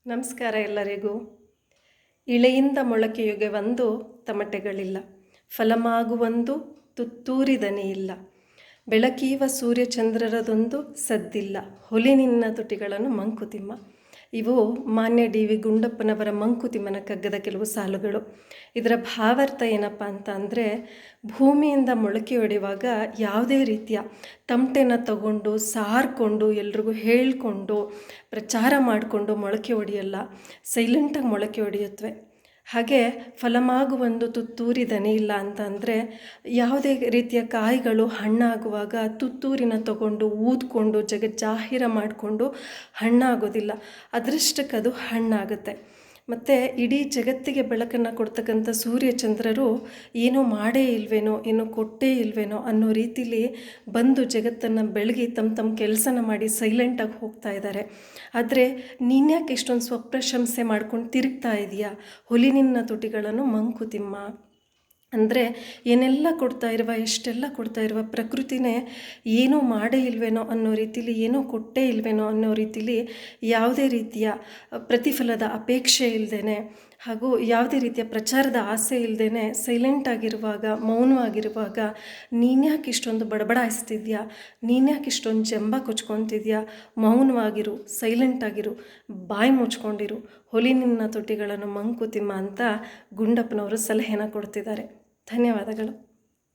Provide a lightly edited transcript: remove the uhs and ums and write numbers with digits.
ನಮಸ್ಕಾರ ಎಲ್ಲರಿಗೂ. ಇಳೆಯಿಂದ ಮೊಳಕೆಯುಗೆ ಒಂದು ತಮಟೆಗಳಿಲ್ಲ, ಫಲಮಾಗುವೊಂದು ತುತ್ತೂರಿದನಿಯಿಲ್ಲ. ಬೆಳಕೀವ ಸೂರ್ಯಚಂದ್ರರದೊಂದು ಸದ್ದಿಲ್ಲ, ಹೊಲಿ ನಿನ್ನ ತುಟಿಗಳನ್ನು ಮಂಕುತಿಮ್ಮ. ಇವು ಮಾನ್ಯ ಡಿ.ವಿ. ಗುಂಡಪ್ಪನವರ ಮಂಕುತಿಮ್ಮನ ಕಗ್ಗದ ಕೆಲವು ಸಾಲುಗಳು. ಇದರ ಭಾವಾರ್ಥ ಏನಪ್ಪ ಅಂತ ಅಂದರೆ, ಭೂಮಿಯಿಂದ ಮೊಳಕೆ ಹೊಡೆಯುವಾಗ ಯಾವುದೇ ರೀತಿಯ ತಮಟೆನ ತಗೊಂಡು ಸಾರಿಕೊಂಡು ಎಲ್ರಿಗೂ ಹೇಳಿಕೊಂಡು ಪ್ರಚಾರ ಮಾಡಿಕೊಂಡು ಮೊಳಕೆ ಹೊಡೆಯಲ್ಲ, ಸೈಲೆಂಟಾಗಿ ಮೊಳಕೆ ಹೊಡೆಯುತ್ತವೆ. ಹಾಗೆ ಫಲಮಾಗುವೊಂದು ತುತ್ತೂರಿ ದನಿ ಇಲ್ಲ ಅಂತಂದರೆ, ಯಾವುದೇ ರೀತಿಯ ಕಾಯಿಗಳು ಹಣ್ಣಾಗುವಾಗ ತುತ್ತೂರಿನ ತಗೊಂಡು ಊದ್ಕೊಂಡು ಜಗಜ್ಜಾಹಿರ ಮಾಡಿಕೊಂಡು ಹಣ್ಣಾಗೋದಿಲ್ಲ, ಅದೃಷ್ಟಕ್ಕೆ ಅದು ಹಣ್ಣಾಗುತ್ತೆ. ಮತ್ತು ಇಡೀ ಜಗತ್ತಿಗೆ ಬೆಳಕನ್ನು ಕೊಡ್ತಕ್ಕಂಥ ಸೂರ್ಯಚಂದ್ರರು ಏನೋ ಮಾಡೇ ಇಲ್ವೇನೋ, ಏನೋ ಕೊಟ್ಟೇ ಇಲ್ವೇನೋ ಅನ್ನೋ ರೀತಿಲಿ ಬಂದು ಜಗತ್ತನ್ನು ಬೆಳಗಿ ತಮ್ಮ ಕೆಲಸನ ಮಾಡಿ ಸೈಲೆಂಟಾಗಿ ಹೋಗ್ತಾ ಇದ್ದಾರೆ. ಆದರೆ ನೀನ್ಯಾಕೆ ಇಷ್ಟೊಂದು ಸ್ವಪ್ರಶಂಸೆ ಮಾಡ್ಕೊಂಡು ತಿರುಗ್ತಾ ಇದೆಯಾ? ಹೊಲಿ ನಿನ್ನ ತುಟಿಗಳನ್ನು ಮಂಕುತಿಮ್ಮ. ಅಂದರೆ ಏನೆಲ್ಲ ಕೊಡ್ತಾ ಇರುವ, ಎಷ್ಟೆಲ್ಲ ಕೊಡ್ತಾ ಇರುವ ಪ್ರಕೃತಿನೇ ಏನೂ ಮಾಡೇ ಇಲ್ವೇನೋ ಅನ್ನೋ ರೀತಿಲಿ, ಏನೋ ಕೊಟ್ಟೇ ಇಲ್ವೇನೋ ಅನ್ನೋ ರೀತಿಲಿ ಯಾವುದೇ ರೀತಿಯ ಪ್ರತಿಫಲದ ಅಪೇಕ್ಷೆ ಇಲ್ಲದೇ ಹಾಗೂ ಯಾವುದೇ ರೀತಿಯ ಪ್ರಚಾರದ ಆಸೆ ಇಲ್ಲದೇ ಸೈಲೆಂಟಾಗಿರುವಾಗ, ಮೌನವಾಗಿರುವಾಗ ನೀನ್ಯಾಕೆ ಇಷ್ಟೊಂದು ಬಡಬಡಾಯಿಸ್ತಿದ್ಯಾ, ನೀನ್ಯಾಕೆ ಇಷ್ಟೊಂದು ಜಂಬ ಕೊಚ್ಕೊತಿದ್ಯಾ? ಮೌನವಾಗಿರು, ಸೈಲೆಂಟಾಗಿರು, ಬಾಯಿ ಮುಚ್ಕೊಂಡಿರು, ಹೊಲಿ ನಿನ್ನ ತುಟಿಗಳನ್ನು ಮಂಕುತಿಮ್ಮ ಅಂತ ಗುಂಡಪ್ಪನವರು ಸಲಹೆನ ಕೊಡ್ತಿದ್ದಾರೆ. ಧನ್ಯವಾದಗಳು.